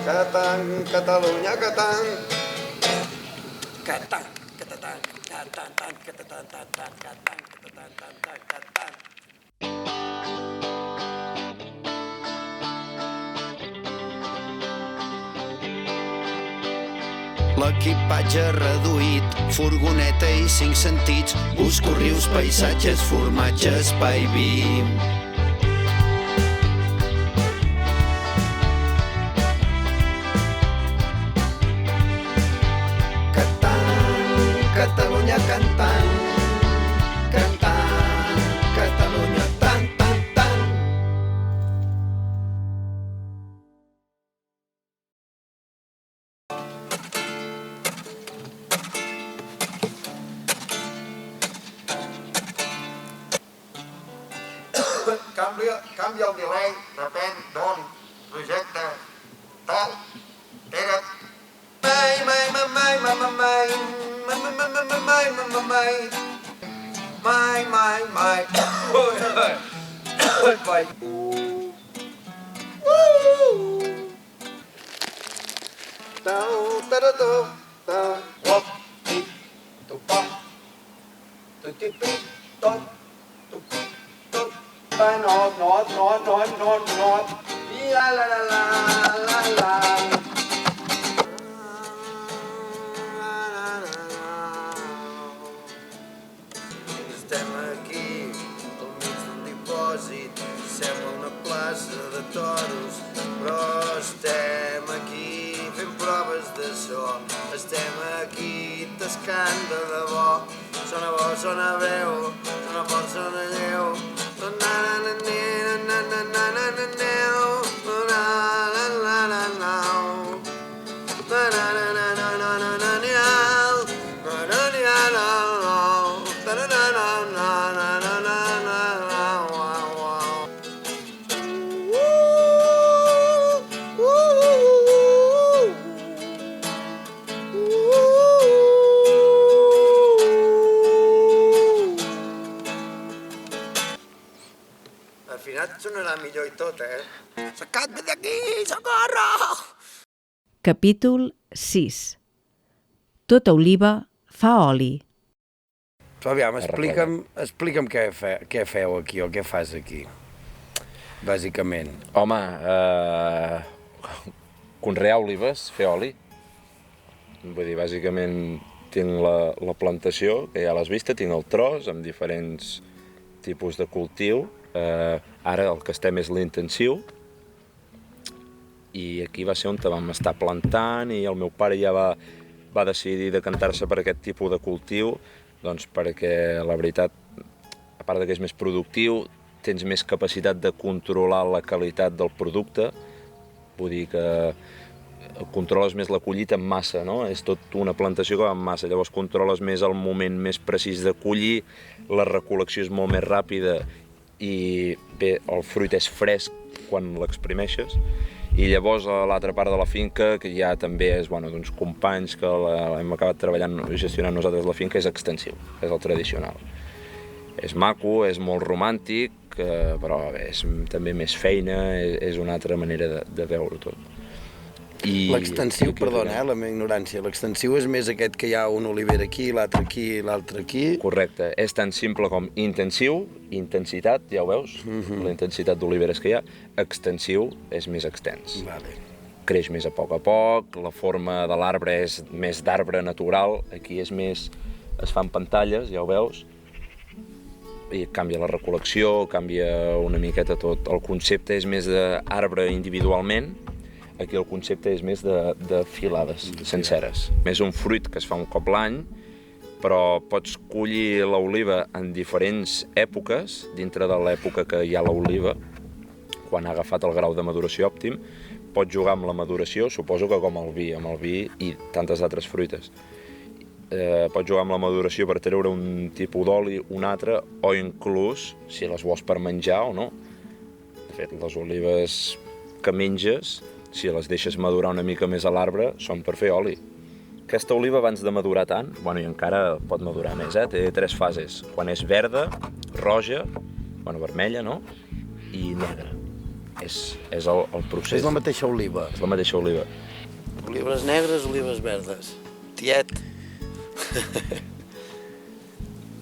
Catan, Catalunya, catan. Catan, catatan, catan, tan, catatan, tan, tan, catan, catatan, tan, tan, catan. L'equipatge reduït, furgoneta i 5 sentits, busco rius, paisatges, formatges, pa i vi. Cantant, Catalunya cantant, cantant, Catalunya tant, tant, tant. Canvia el delay, depèn d'on, projecte, tal, era. Mai, mai, mai, mai, mai, mai, mai, mai, mai, mai, mai, mai, mai. Tau, taratau, tau, wop, ti, tu, pam, tu, ti, pi, tom, tu, pi, tom, pa, not, la, la, la, la, la, la. Estem aquí, al mig d'un dipòsit, sembla una plaça de toros, però estem aquí fent proves de so, estem aquí tascant de debò, sona bo, sona veu, sona fort, sona lleu, sona na na na na na na na neu, sona la la la la na na na na na na na na niau, na na na na na na na na na na na na na wow wow. Al final sonarà millor i tot, Sacatme d'aquí, socorro! Capítol 6. Tota oliva fa oli. Aviam, explica'm què feu aquí o què fas aquí, bàsicament. Home, conrear olives, fer oli. Vull dir, bàsicament tinc la plantació, que ja l'has vista, tinc el tros amb diferents tipus de cultiu. Ara el que estem és l'intensiu, i aquí va ser on vam estar plantant i el meu pare ja va decidir decantar-se per aquest tipus de cultiu, doncs perquè la veritat, a part que és més productiu, tens més capacitat de controlar la qualitat del producte, vull dir que controles més la collita en massa, no? És tot una plantació que va en massa, llavors controles més el moment més precís de collir, la recol·lecció és molt més ràpida i bé, el fruit és fresc quan l'exprimeixes. I llavors a l'altra part de la finca, que ja també és d'uns companys que hem acabat treballant i gestionant nosaltres la finca, és extensiu, és el tradicional. És maco, és molt romàntic, però és també més feina, és una altra manera de veure tot. L'extensiu, perdona, la meva ignorància, l'extensiu és més aquest que hi ha un oliver aquí, l'altre aquí, l'altre aquí... Correcte, és tan simple com intensiu, intensitat, ja ho veus, la intensitat d'oliveres que hi ha, extensiu és més extens. Vale. Creix més a poc, la forma de l'arbre és més d'arbre natural, aquí és més, es fan pantalles, ja ho veus, i canvia la recol·lecció, canvia una miqueta tot, el concepte és més d'arbre individualment, aquí el concepte és més de filades senceres. Més un fruit que es fa un cop l'any, però pots collir l'oliva en diferents èpoques, dintre de l'època que hi ha l'oliva, quan ha agafat el grau de maduració òptim, pots jugar amb la maduració, suposo que com amb el vi i tantes altres fruites. Pots jugar amb la maduració per treure un tipus d'oli, un altre, o inclús, si les vols per menjar o no. De fet, les olives que menges, si les deixes madurar una mica més a l'arbre, són per fer oli. Aquesta oliva abans de madurar tant, i encara pot madurar més, té 3 fases. Quan és verda, roja, vermella, no? I negra. és el procés. És la mateixa oliva. És la mateixa oliva. Olives negres, olives verdes. Tiet.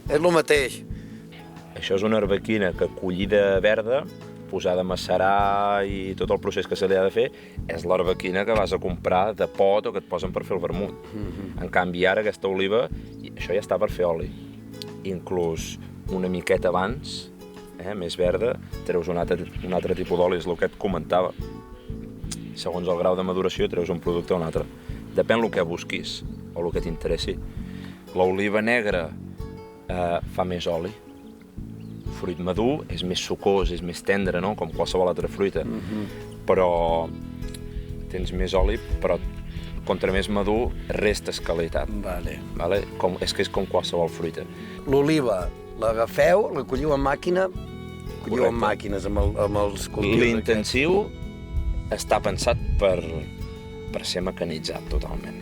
És el mateix. Això és una arbequina que collida verda, posada a macerar i tot el procés que se li ha de fer, és l'arbequina que vas a comprar de pot o que et posen per fer el vermut. En canvi, ara aquesta oliva, això ja està per fer oli. Inclús una miqueta abans, més verda, treus un altre tipus d'oli, és el que et comentava. Segons el grau de maduració treus un producte o un altre. Depèn el que busquis o el que t'interessi. L'oliva negra fa més oli. Fruit madur és més sucós, és més tendre, no? Com qualsevol altra fruita. Però tens més oli, però contra més madur restes qualitat. Vale. És que és com qualsevol fruita. L'oliva, l'agafeu, la colliu amb màquina, colliu amb Correcte. màquines, amb els cultius. L'intensiu està pensat per ser mecanitzat totalment.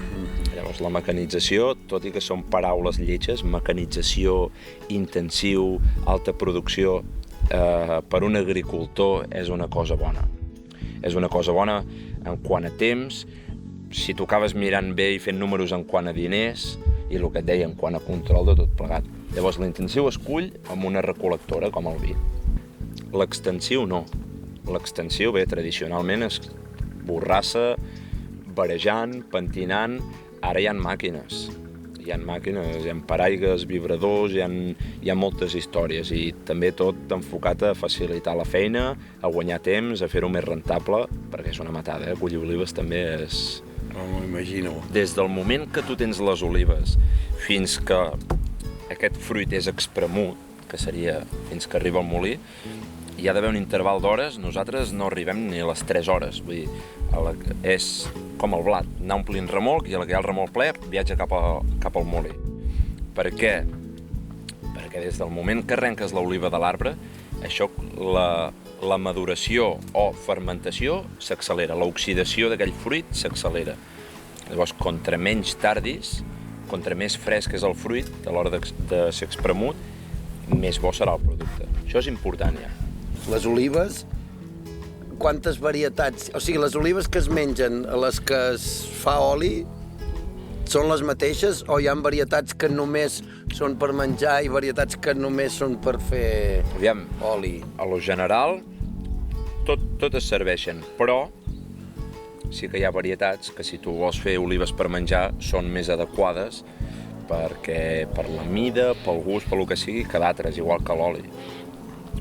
Llavors, la mecanització, tot i que són paraules lletges, mecanització, intensiu, alta producció, per un agricultor és una cosa bona. És una cosa bona en quant a temps, si tu acabes mirant bé i fent números en quant a diners, i el que et deia en quant a control de tot plegat. Llavors, l'intensiu es cull amb una recol·lectora, com el vi. L'extensiu no. L'extensiu, bé, tradicionalment es borrassa, barejant, pentinant. Ara hi ha màquines. Hi ha màquines, hi ha paraigues, vibradors, hi ha moltes històries i també tot enfocat a facilitar la feina, a guanyar temps, a fer-ho més rentable, perquè és una matada, collir olives també és... No m'ho imagino. Des del moment que tu tens les olives fins que aquest fruit és espremut, que seria fins que arriba al molí, hi ha d'haver un interval d'hores, nosaltres no arribem ni a les 3 hores, vull dir, és com el blat, anar omplint remolc i a la que hi ha el remolc ple viatja cap al molí. Per què? Perquè des del moment que arrenques l'oliva de l'arbre, això, la maduració o fermentació s'accelera, l'oxidació d'aquell fruit s'accelera. Llavors, contra menys tardis, contra més fresc és el fruit a l'hora de ser espremut, més bo serà el producte. Això és important ja. Les olives, quantes varietats... O sigui, les olives que es mengen a les que es fa oli són les mateixes o hi ha varietats que només són per menjar i varietats que només són per fer Aviam, oli? a lo general, totes serveixen, però sí que hi ha varietats que si tu vols fer olives per menjar són més adequades perquè per la mida, pel gust, pel que sigui, que d'altres, igual que l'oli.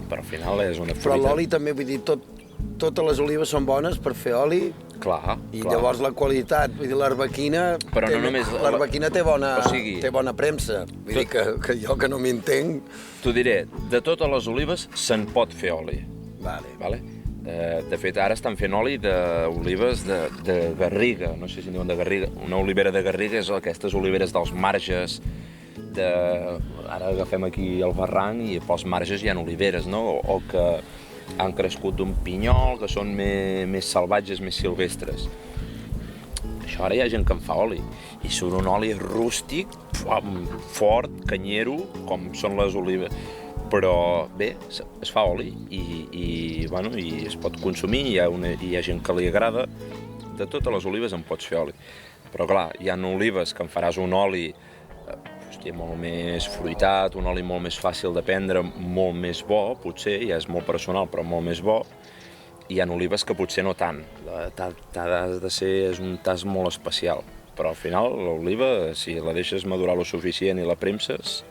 Però al final és una fruita... Però l'oli també, vull dir, totes les olives són bones per fer oli Clar, i clar. llavors la qualitat, vull dir, l'arbequina... Però no només... L'arbequina té bona premsa, vull dir que jo que no m'hi entenc... T'ho diré, de totes les olives se'n pot fer oli. Vale. De fet, ara estan fent oli d'olives de garriga, no sé si en diuen de garriga. Una olivera de garriga és aquestes oliveres dels marges Ara agafem aquí el barranc i pels marges hi ha oliveres, no? O que han crescut d'un pinyol, que són més salvatges, més silvestres. Això ara hi ha gent que en fa oli. I surt un oli rústic, fort, canyero, com són les olives. Però bé, es fa oli i es pot consumir, hi ha gent que li agrada. De totes les olives en pots fer oli. Però clar, hi ha olives que en faràs un oli molt més fruitat, un oli molt més fàcil de prendre, molt més bo, potser, ja és molt personal, però molt més bo. Hi ha olives que potser no tant. És un tast molt especial. Però al final l'oliva, si la deixes madurar lo suficient i la premses,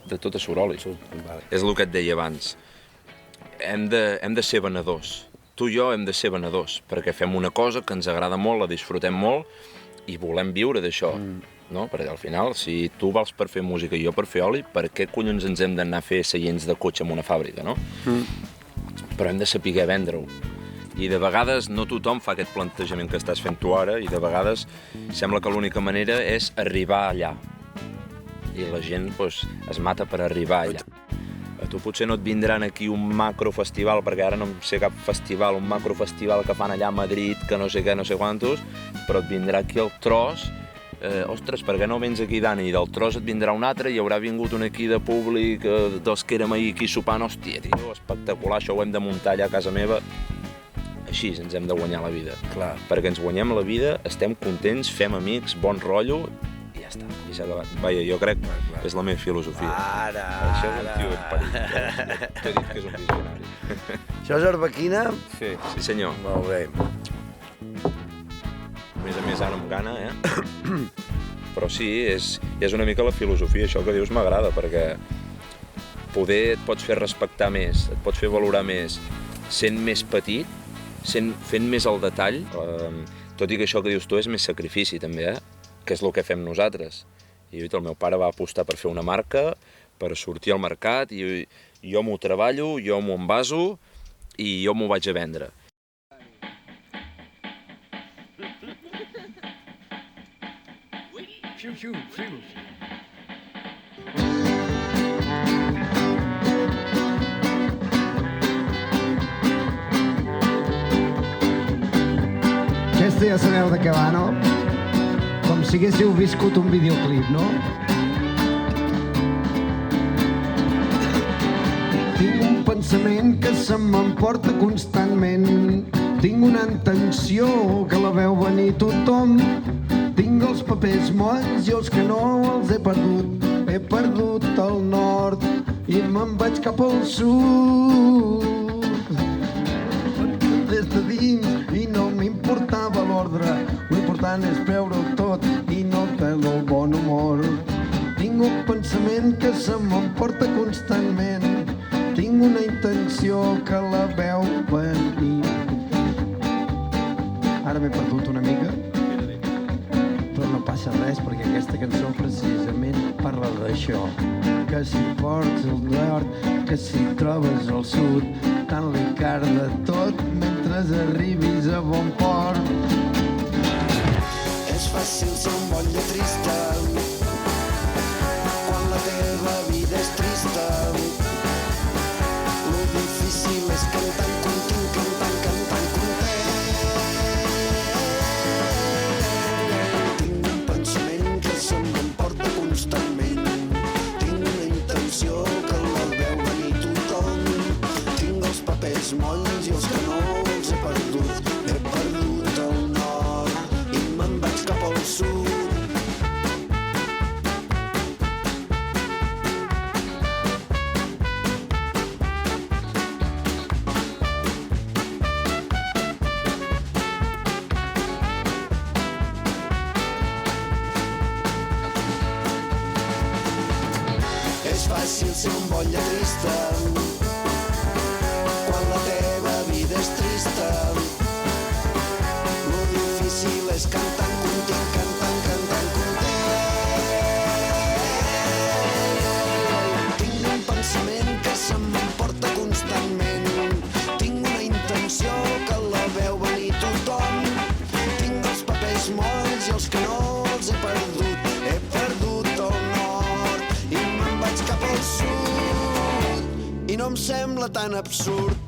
de tot surt oli. És el que et deia abans. Hem de ser venedors. Tu i jo hem de ser venedors, perquè fem una cosa que ens agrada molt, la disfrutem molt i volem viure d'això. No? Perquè al final, si tu vals per fer música i jo per fer oli, per què collons ens hem d'anar a fer seients de cotxe en una fàbrica, no? Però hem de saber vendre-ho. I de vegades no tothom fa aquest plantejament que estàs fent tu ara i de vegades sembla que l'única manera és arribar allà. I la gent es mata per arribar allà. A tu potser no et vindran aquí un macrofestival, perquè ara no sé cap festival, un macrofestival que fan allà a Madrid, que no sé què, no sé quantos, però et vindrà aquí el tros ostres, per què no vens aquí, Dani? I del tros et vindrà un altre, hi haurà vingut un aquí de públic, dels que érem ahir aquí sopant, hòstia, tio, espectacular, això ho hem de muntar allà a casa meva. Així ens hem de guanyar la vida. Clar. Perquè ens guanyem la vida, estem contents, fem amics, bon rotllo, i ja està. I s'ha acabat. Vaja, jo crec que és la meva filosofia. Això és un tio ben parit. T'he dit que és un visionari. Això és arbequina? Sí senyor. Molt bé. A més ara amb gana, Però sí, és una mica la filosofia, això que dius m'agrada, perquè poder et pots fer respectar més, et pots fer valorar més, sent més petit, fent més el detall, tot i que això que dius tu és més sacrifici també, que és el que fem nosaltres. I el meu pare va apostar per fer una marca, per sortir al mercat, i jo m'ho treballo, jo m'ho envaso i jo m'ho vaig a vendre. Aquesta ja sabeu de què va, no? Com si haguéssiu viscut un videoclip, no? Tinc un pensament que se m'emporta constantment. Tinc una intenció que la veu venir tothom. Tinc els papers molls i els que no els he perdut. He perdut el nord i me'n vaig cap al sud. Des de dins i no m'importava l'ordre. L'important és veure-ho tot i no perdre el bon humor. Tinc un pensament que se m'emporta constantment. Tinc una intenció que la veu venir. Ara m'he perdut una mica, però no passa res perquè aquesta cançó precisament parla d'això. Que si ports el nord, que si trobes el sud, tant li carda tot mentre arribis a bon port. És fàcil ser un motlle trista quan la teva vida és trista. Lo difícil és cantant content, cantant content. Tinc un pensament que se m'emporta constantment. Tinc una intenció que la veu venir tothom. Tinc els papers molls i els que no els he perdut. He perdut el nord i me'n vaig cap al sud. És fàcil ser un motlle trista quan la teva vida és trista. Lo difícil és cantant content, cantant content. Tinc un pensament que se m'emporta constantment. Tinc una intenció que la veu venir tothom. Tinc els papers molls i els que no els he perdut. He perdut el nord i me'n vaig cap al sud. I no em sembla tan absurd.